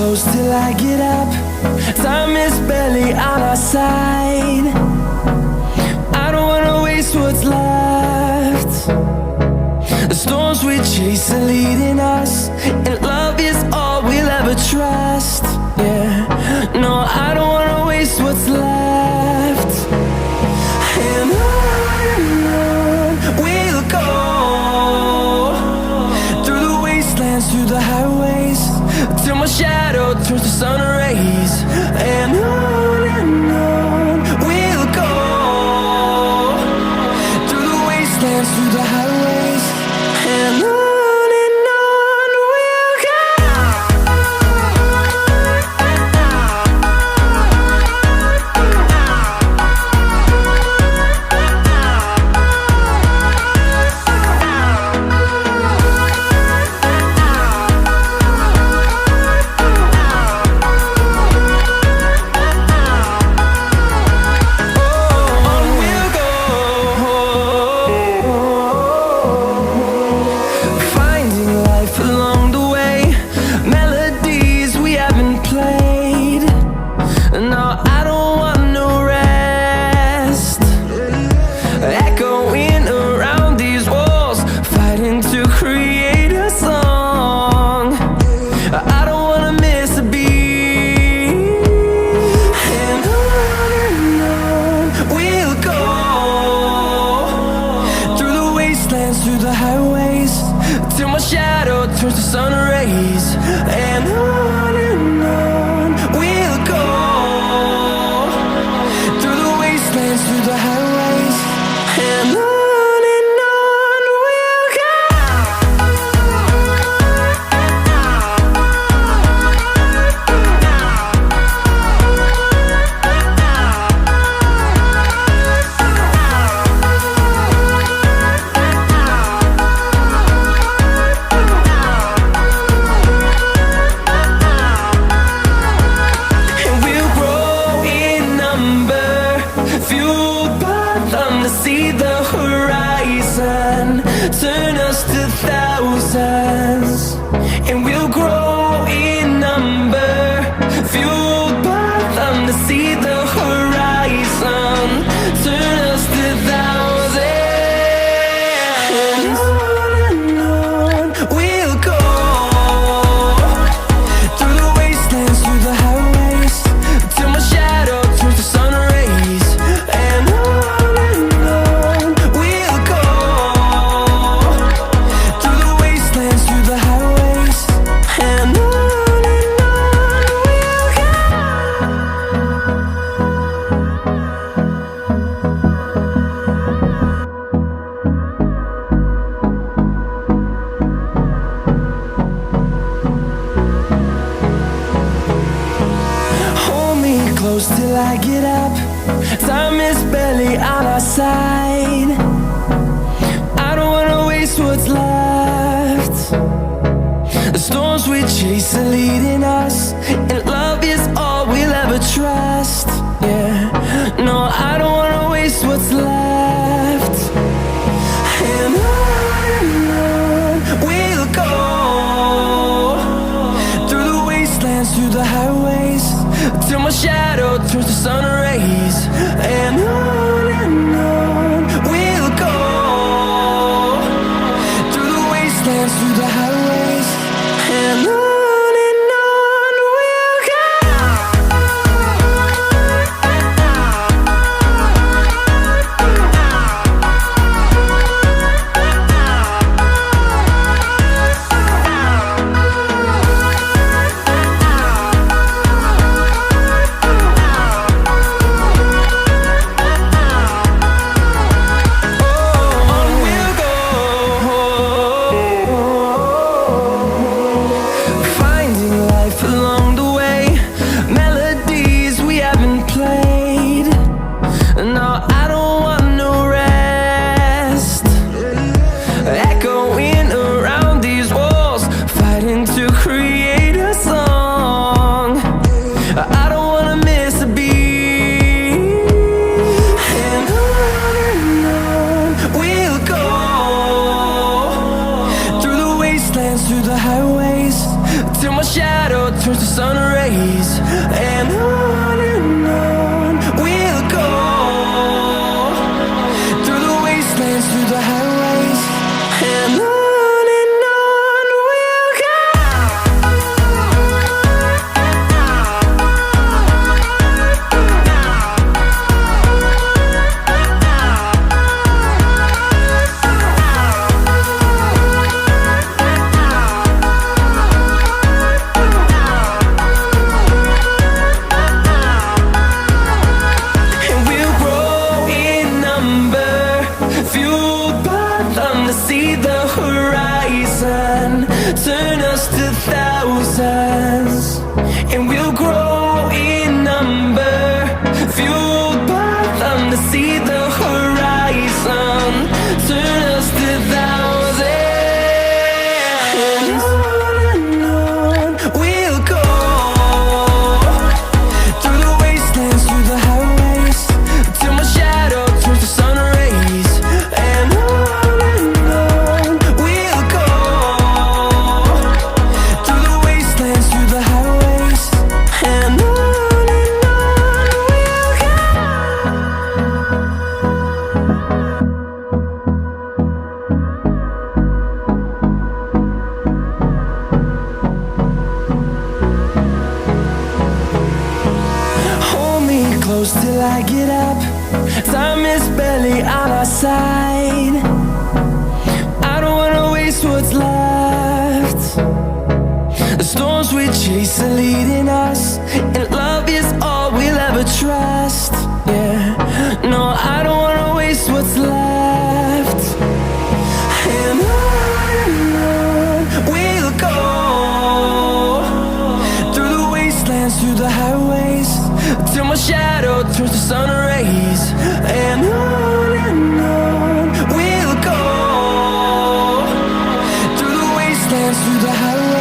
close till I get up. Time is barely on our side. I don't wanna waste what's left. The storms we chase are leading us, and love is all we'll ever trust. Yeah, no, I don't wanna waste what's left. And on we'll go, through the wastelands, through the highways, till my shadow turns to sun rays. And on we'll go, through the wastelands, through the highways, and on we'll go. Through the highways, till my shadow turns to sun rays. And on we'll go, through the wastelands, through the highways, and on we'll go. See the horizon turn us to thousands, and we'll grow in number, fueled by them. To see the horizon turn us to thousands, and on we'll go, through the wastelands, through the highways, till my shadow turns to sun rays. And close till I get up. Time is barely on our side. I don't wanna waste what's left. The storms we chase are leading us, and love is all we'll ever trust. Yeah, no, I don't wanna waste what's left. And on we'll go, through the wastelands, through the highways, till my shadow turns to sun rays. And on we'll go, through the wastelands, through the highways, and on. turns to sun rays, and on we'll go through the wastelands, through the highways, and on we'll go. See the horizon, turn us to thousands, and we'll grow in number, fueled by them to see the horizon, turn us to thousands, and on we'll go through the wastelands, through the highways, till my shadow turns to sun rays, and on close till I get up. Time is barely on our side. I don't wanna waste what's left. The storms we chase are leading us, and love is all we'll ever trust. Yeah, no, I don't wanna waste what's left. And on we'll go through the wastelands, through the highways, till my shadow turns to sun rays, and on we'll go through the wastelands, through the highways.